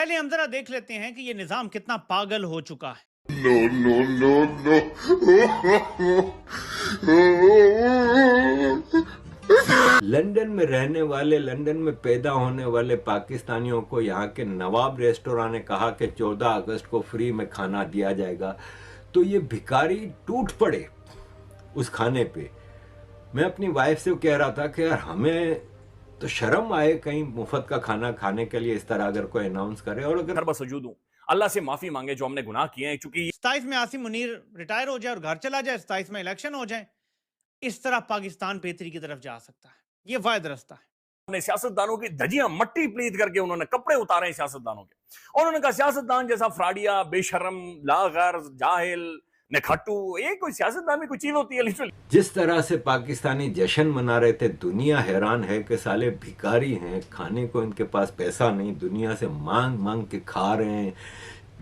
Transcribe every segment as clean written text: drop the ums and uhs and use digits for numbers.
पहले हम जरा देख लेते हैं कि ये निजाम कितना पागल हो चुका है। No, no, no, no. London में रहने वाले, लंदन में पैदा होने वाले पाकिस्तानियों को यहाँ के नवाब रेस्टोरेंट ने कहा कि 14 अगस्त को फ्री में खाना दिया जाएगा, तो ये भिखारी टूट पड़े उस खाने पे। मैं अपनी वाइफ से कह रहा था कि यार हमें तो शर्म आए कहीं मुफ्त का खाना खाने के लिए इस तरह अगर कोई अनाउंस करे। और अगर बसजूद हूं, अल्लाह से माफी मांगे जो हमने गुनाह किए हैं, क्योंकि 27 में आसिम मुनीर रिटायर हो जाए और घर चला जाए, 27 में इलेक्शन हो जाए, इस तरह पाकिस्तान बेहतरी की तरफ जा सकता है। ये वायद रास्ता है। अपने सियासतदानों की धजियां मट्टी प्लीत करके उन्होंने कपड़े उतारे हैं सियासतदानों के, और उन्होंने कहा सियासतदान जैसा फ्राडिया, बेशरम, लागर, जाहिल, नखट्टू, ये कोई सियासतदान में कोई चीज होती है? लिटरली जिस तरह से पाकिस्तानी जश्न मना रहे थे, दुनिया हैरान है कि साले भिखारी हैं, खाने को इनके पास पैसा नहीं, दुनिया से मांग मांग के खा रहे हैं,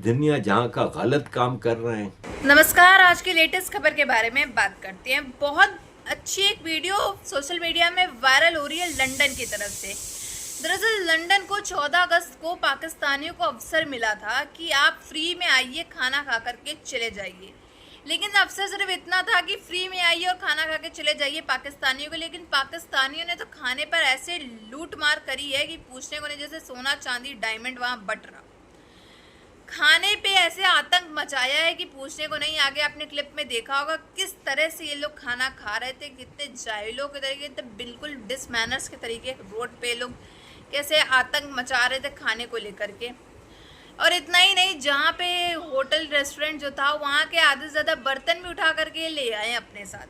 दुनिया जहां का गलत काम कर रहे हैं। नमस्कार, आज की लेटेस्ट खबर के बारे में बात करते हैं। बहुत अच्छी एक वीडियो सोशल मीडिया में वायरल हो रही है लंदन की तरफ से। दरअसल लंदन को 14 अगस्त को पाकिस्तानियों को अवसर मिला था कि आप फ्री में आइए, खाना खा करके चले जाइए। लेकिन अवसर सिर्फ इतना था कि फ्री में आइए और खाना खा के चले जाइए पाकिस्तानियों को, लेकिन पाकिस्तानियों ने तो खाने पर ऐसे लूट मार करी है कि पूछने को नहीं, जैसे सोना चांदी डायमंड वहाँ बट रहा। खाने पे ऐसे आतंक मचाया है कि पूछने को नहीं। आगे आपने क्लिप में देखा होगा किस तरह से ये लोग खाना खा रहे थे, कितने जाहिलों के तरीके, कितने बिल्कुल डिसमैनर्स के तरीके रोड पे लोग कैसे आतंक मचा रहे थे खाने को लेकर के। और इतना ही नहीं, जहाँ पे होटल रेस्टोरेंट जो था वहाँ के आधे से ज़्यादा बर्तन भी उठा करके ले आए अपने साथ।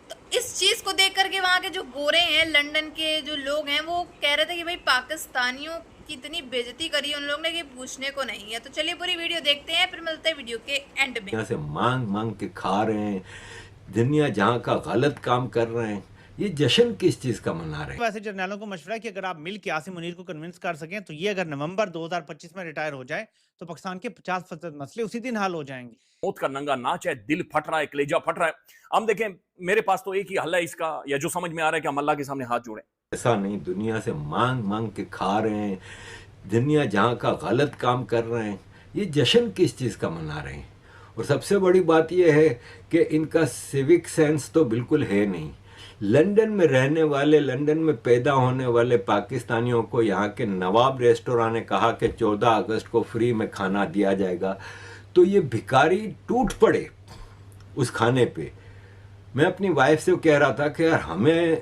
तो इस चीज़ को देख करके वहाँ के जो गोरे हैं, लंदन के जो लोग हैं, वो कह रहे थे कि भाई पाकिस्तानियों की इतनी बेइज्जती करी उन लोगों ने कि पूछने को नहीं है। तो चलिए पूरी वीडियो देखते हैं, फिर मिलते हैं वीडियो के एंड में। दुनिया से मांग मांग के खा रहे हैं, दुनिया जहां का गलत काम कर रहे हैं, ये जश्न किस चीज का मना रहे हैं? वैसे जर्नैलों को मशवरा है कि अगर आप मिल के आसिम मुनीर को कन्विंस कर सकें तो ये अगर नवंबर 2025 में रिटायर हो जाए तो पाकिस्तान के 50% मसले उसी दिन हल हो जाएंगे। मौत का नंगा नाच है, दिल फट रहा है, कलेजा फट रहा है। हम देखें, मेरे पास तो एक ही हल है इसका, या जो समझ में आ रहा है कि हम अल्लाह के सामने हाथ जोड़ें। ऐसा नहीं, दुनिया से मांग मांग के खा रहे हैं, दुनिया जहां का गलत काम कर रहे हैं, ये जश्न किस चीज का मना रहे हैं? और सबसे बड़ी बात यह है कि इनका सिविक सेंस तो बिल्कुल है नहीं। लंदन में रहने वाले, लंदन में पैदा होने वाले पाकिस्तानियों को यहाँ के नवाब रेस्टोरेंट ने कहा कि 14 अगस्त को फ्री में खाना दिया जाएगा, तो ये भिखारी टूट पड़े उस खाने पे। मैं अपनी वाइफ से कह रहा था कि यार हमें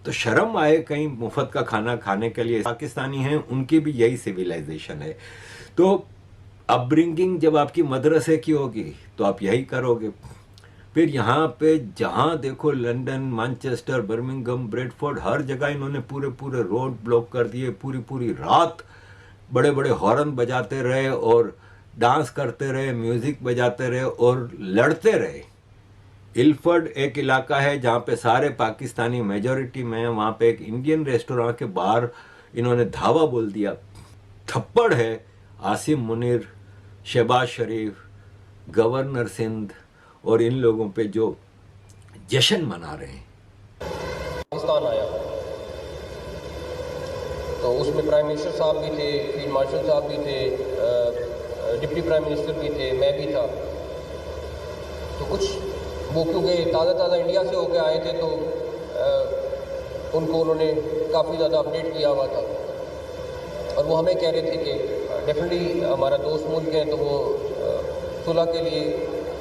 तो शर्म आए कहीं मुफ्त का खाना खाने के लिए। पाकिस्तानी हैं, उनकी भी यही सिविलाइजेशन है। तो अपब्रिंगिंग जब आपकी मदरसे की होगी तो आप यही करोगे। फिर यहाँ पे जहाँ देखो लंदन, मैनचेस्टर, बर्मिंघम, ब्रेडफोर्ड, हर जगह इन्होंने पूरे पूरे रोड ब्लॉक कर दिए। पूरी पूरी रात बड़े बड़े हॉर्न बजाते रहे और डांस करते रहे, म्यूजिक बजाते रहे और लड़ते रहे। इल्फर्ड एक इलाका है जहाँ पे सारे पाकिस्तानी मेजॉरिटी में है। वहाँ पे एक इंडियन रेस्टोरेंट के बाहर इन्होंने धावा बोल दिया। थप्पड़ है आसिम मुनीर, शहबाज शरीफ, गवर्नर सिंध और इन लोगों पे जो जश्न मना रहे हैं। पाकिस्तान आया तो उसमें प्राइम मिनिस्टर साहब भी थे, फील्ड मार्शल साहब भी थे, डिप्टी प्राइम मिनिस्टर भी थे, मैं भी था। तो कुछ वो क्योंकि ताज़ा इंडिया से होकर आए थे तो उनको उन्होंने काफ़ी ज़्यादा अपडेट किया हुआ था और वो हमें कह रहे थे कि डेफिनेटली हमारा दोस्त मुल्क है, तो वो सुलह के लिए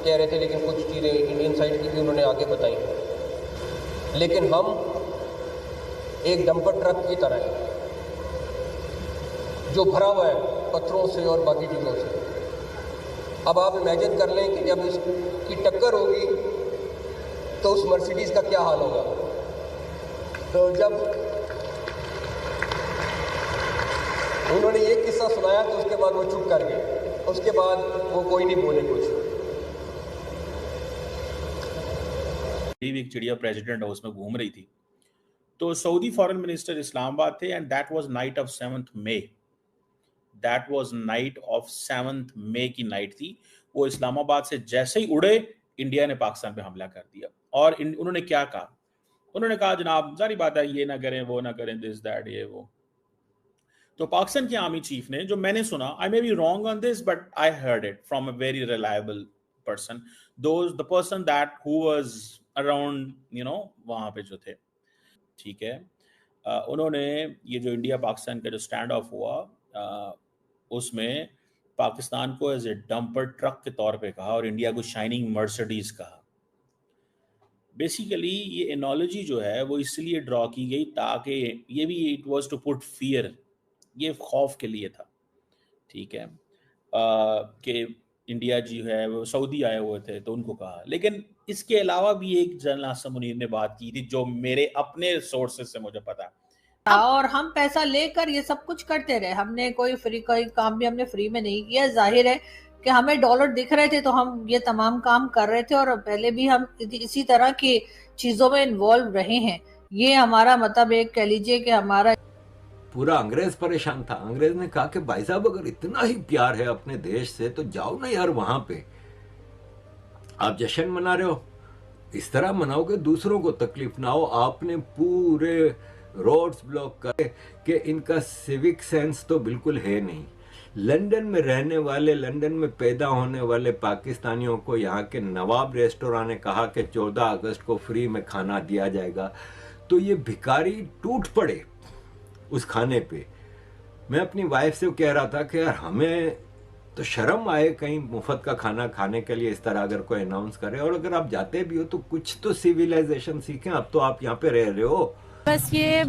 कह रहे थे, लेकिन कुछ चीज़ें इंडियन साइड की भी उन्होंने आगे बताई। लेकिन हम एक डंपर ट्रक की तरह हैं जो भरा हुआ है पत्थरों से और बाकी चीज़ों से। अब आप इमेजिन कर लें कि जब इसकी टक्कर होगी तो उस मर्सिडीज़ का क्या हाल होगा। तो जब उन्होंने ये किस्सा सुनाया तो उसके बाद वो चुप कर गए, उसके बाद वो कोई नहीं बोले कुछ। एक चिड़िया प्रेसिडेंट हाउस में घूम रही थी, तो सऊदी फॉरेन मिनिस्टर इस्लामाबाद थे and that was night of 7th May. That was night of 7th मई की नाइट थी। वो इस्लामाबाद से जैसे ही उड़े, इंडिया ने पाकिस्तान पे हमला कर दिया। और उन्होंने क्या कहा? उन्होंने कहा जनाब जारी बात है, ये ना करें, वो ना करें, दिस दैट ये वो। तो पाकिस्तान के आर्मी चीफ ने, जो मैंने सुना, I may be wrong on this but I heard it from a very reliable person, the person that who was around वहां पे जो थे, ठीक है, उन्होंने ये जो इंडिया पाकिस्तान का जो स्टैंड ऑफ हुआ उसमें पाकिस्तान को एज ए डंपर ट्रक के तौर पे कहा और इंडिया को शाइनिंग मर्सिडीज कहा। बेसिकली ये एनोलॉजी जो है वो इसलिए ड्रॉ की गई ताकि ये भी it was to put fear, ये खौफ के लिए था, ठीक है, कि इंडिया जो है वो सऊदी आए हुए थे तो उनको कहा। लेकिन इसके अलावा भी एक जनरल आसिम मुनीर ने बात की थी जो मेरे अपने सोर्सेज से मुझे पता है, और हम पैसा लेकर ये सब कुछ करते रहे। हमने कोई काम भी हमने फ्री में नहीं किया। जाहिर है कि हमें डॉलर दिख रहे थे तो हम ये तमाम काम कर रहे थे, और पहले भी हम इसी तरह की चीजों में इन्वॉल्व रहे हैं। ये हमारा मतलब एक कह लीजिए कि हमारा पूरा अंग्रेज परेशान था। अंग्रेज ने कहा कि भाई साहब अगर इतना ही प्यार है अपने देश से तो जाओ ना यार वहां पे, आप जश्न मना रहे हो, इस तरह मनाओ कि दूसरों को तकलीफ ना हो। आपने पूरे रोड्स ब्लॉक करे कि इनका सिविक सेंस तो बिल्कुल है नहीं। लंदन में रहने वाले, लंदन में पैदा होने वाले पाकिस्तानियों को यहाँ के नवाब रेस्टोरेंट ने कहा कि 14 अगस्त को फ्री में खाना दिया जाएगा, तो ये भिखारी टूट पड़े उस खाने पे। मैं अपनी वाइफ से कह रहा था कि यार हमें तो शर्म आए कहीं मुफ्त का खाना खाने के लिए इस तरह अगर कोई अनाउंस करे, और अगर आप जाते भी हो तो कुछ तो सिविलाइजेशन सीखें। अब तो आप यहाँ पे रह रहे हो, बस ये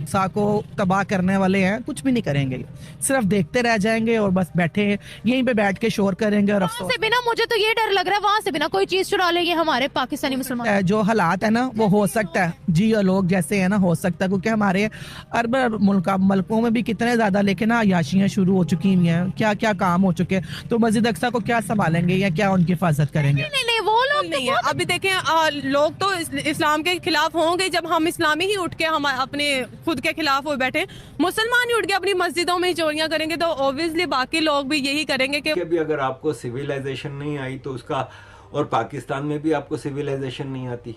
सा को तबाह करने वाले हैं, कुछ भी नहीं करेंगे, सिर्फ देखते रह जाएंगे और बस बैठे यहीं पे बैठ के शोर करेंगे। और वहाँ से बिना, मुझे तो ये डर लग रहा है वहाँ से बिना कोई चीज चुरा लेंगे हमारे पाकिस्तानी मुसलमान। जो हालात है ना वो हो सकता है जी, लोग जैसे है ना हो सकता है, क्योंकि हमारे अरब मुल्कों में भी कितने ज्यादा लेकिन आयाशियां शुरू हो चुकी हुई हैं, क्या क्या काम हो चुके हैं। तो मस्जिद अक्सा को क्या संभालेंगे या क्या उनकी हिफाजत करेंगे? नहीं वो लोग नहीं है। अभी देखें लोग तो इस्लाम के खिलाफ होंगे जब हम इस्लामी ही उठ के हम अपने खुद के खिलाफ हो बैठे। मुसलमान ही उठ के अपनी मस्जिदों में चोरियां करेंगे तो ऑब्वियसली बाकी लोग भी यही करेंगे कि भी अगर आपको सिविलाइजेशन नहीं आई तो उसका, और पाकिस्तान में भी आपको सिविलाइजेशन नहीं आती,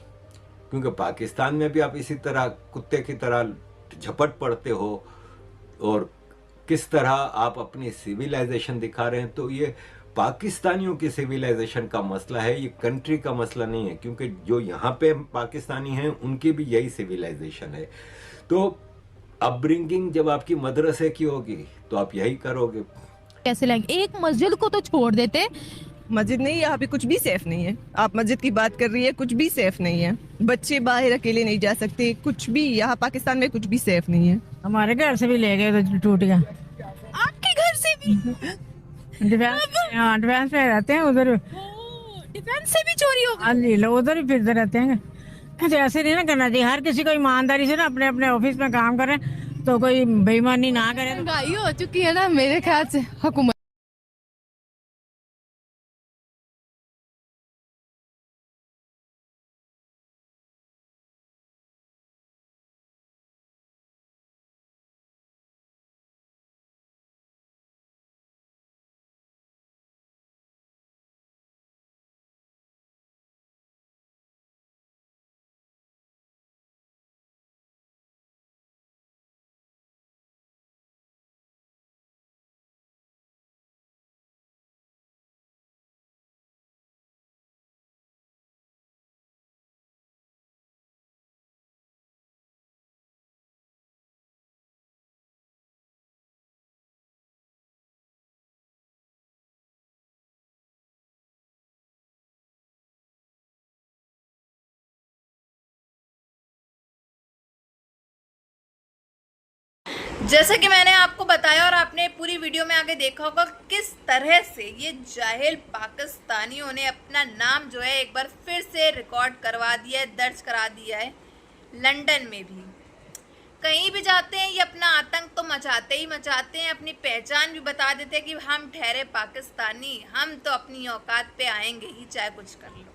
क्योंकि पाकिस्तान में भी आप इसी तरह कुत्ते की तरह झपट पड़ते हो और किस तरह आप अपनी सिविलाइजेशन दिखा रहे हैं। तो ये पाकिस्तानियों की सिविलाइजेशन का मसला है, ये कंट्री का मसला नहीं है, क्योंकि जो यहाँ पे पाकिस्तानी हैं उनकी भी यही सिविलाइजेशन है। तो अपब्रिंगिंग जब आपकी मदरसे की होगी तो आप यही करोगे। कैसे लगेंगे? एक मस्जिद को तो छोड़ देते। मस्जिद नहीं, यहाँ पे कुछ भी सेफ नहीं है। आप मस्जिद की बात कर रही है, कुछ भी सेफ नहीं है। बच्चे बाहर अकेले नहीं जा सकते, कुछ भी यहाँ पाकिस्तान में कुछ भी सेफ नहीं है। हमारे घर से भी ले गए तो टूट गया। आपके घर से भी? डिफेंस में रहते हैं, उधर डिफेंस से भी चोरी हो गई। जी लोग उधर ही फिरते रहते हैं। तो ऐसे नहीं ना करना चाहिए, हर किसी को ईमानदारी से ना अपने अपने ऑफिस में काम करें, तो कोई बेईमानी ना करे। महंगाई हो चुकी है ना मेरे ख्याल से हुकूमत। जैसा कि मैंने आपको बताया और आपने पूरी वीडियो में आगे देखा होगा किस तरह से ये जाहिल पाकिस्तानियों ने अपना नाम जो है एक बार फिर से रिकॉर्ड करवा दिया है, दर्ज करा दिया है। लंदन में भी कहीं भी जाते हैं ये अपना आतंक तो मचाते ही मचाते हैं, अपनी पहचान भी बता देते हैं कि हम ठहरे पाकिस्तानी, हम तो अपनी औकात पे आएंगे ही चाहे कुछ कर लो।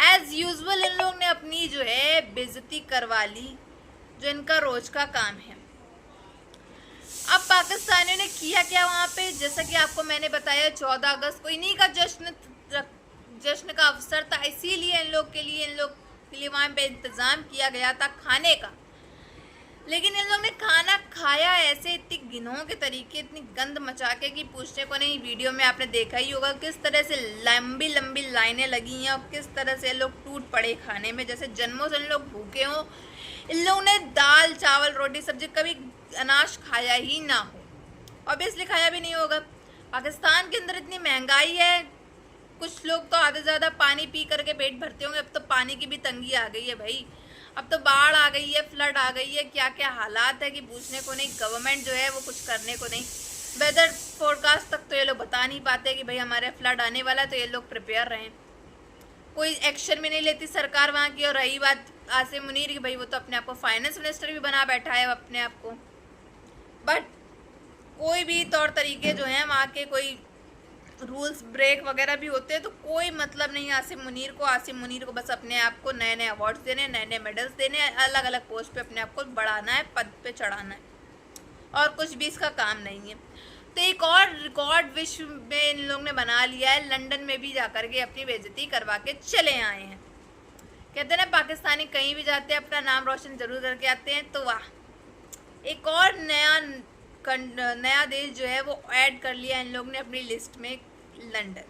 एज यूजुअल इन लोग ने अपनी जो है बेइज्जती करवा ली, जो इनका रोज का काम है। अब पाकिस्तानियों ने किया क्या वहाँ पे, जैसा कि आपको मैंने बताया 14 अगस्त को इन्हीं का जश्न का अवसर था, इसीलिए इन लोग के लिए वहाँ पे इंतज़ाम किया गया था खाने का। लेकिन इन लोग ने खाना खाया ऐसे इतनी घिनौने के तरीके, इतनी गंद मचा के कि पूछने को नहीं। वीडियो में आपने देखा ही होगा किस तरह से लंबी लंबी लाइनें लगी हैं और किस तरह से लोग टूट पड़े खाने में, जैसे जन्मों से इन लोग भूखे हों। इन लोगों ने दाल चावल रोटी सब्जी, कभी अनाज खाया ही ना हो, ऑब्वियसली खाया भी नहीं होगा। पाकिस्तान के अंदर इतनी महंगाई है, कुछ लोग तो आधे ज़्यादा पानी पी करके पेट भरते होंगे। अब तो पानी की भी तंगी आ गई है भाई, अब तो बाढ़ आ गई है, फ्लड आ गई है, क्या क्या हालात है कि पूछने को नहीं। गवर्नमेंट जो है वो कुछ करने को नहीं। वेदर फोरकास्ट तक तो ये लोग बता नहीं पाते कि भाई हमारे फ्लड आने वाला है, तो ये लोग प्रिपेयर रहें। कोई एक्शन भी नहीं लेती सरकार वहाँ की। और रही बात आसिम मुनीर की, भाई वो तो अपने आप को फाइनेंस मिनिस्टर भी बना बैठा है अपने आप को, बट कोई भी तौर तरीके जो हैं वहाँ के, कोई रूल्स ब्रेक वगैरह भी होते हैं तो कोई मतलब नहीं आसिम मुनीर को। आसिम मुनीर को बस अपने आप को नए नए अवार्ड्स देने, नए नए मेडल्स देने, अलग अलग पोस्ट पे अपने आप को बढ़ाना है, पद पे चढ़ाना है, और कुछ भी इसका काम नहीं है। तो एक और रिकॉर्ड विश्व में इन लोग ने बना लिया है, लंदन में भी जाकर के अपनी बेइज्जती करवा के चले आए हैं। कहते हैं ना पाकिस्तानी कहीं भी जाते हैं अपना नाम रोशन जरूर करके आते हैं, तो वाह, एक और नया देश जो है वो ऐड कर लिया इन लोग ने अपनी लिस्ट में, लंदन।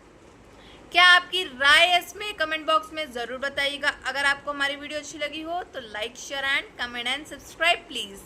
क्या आपकी राय है इसमें? कमेंट बॉक्स में ज़रूर बताइएगा। अगर आपको हमारी वीडियो अच्छी लगी हो तो like share and comment and subscribe please.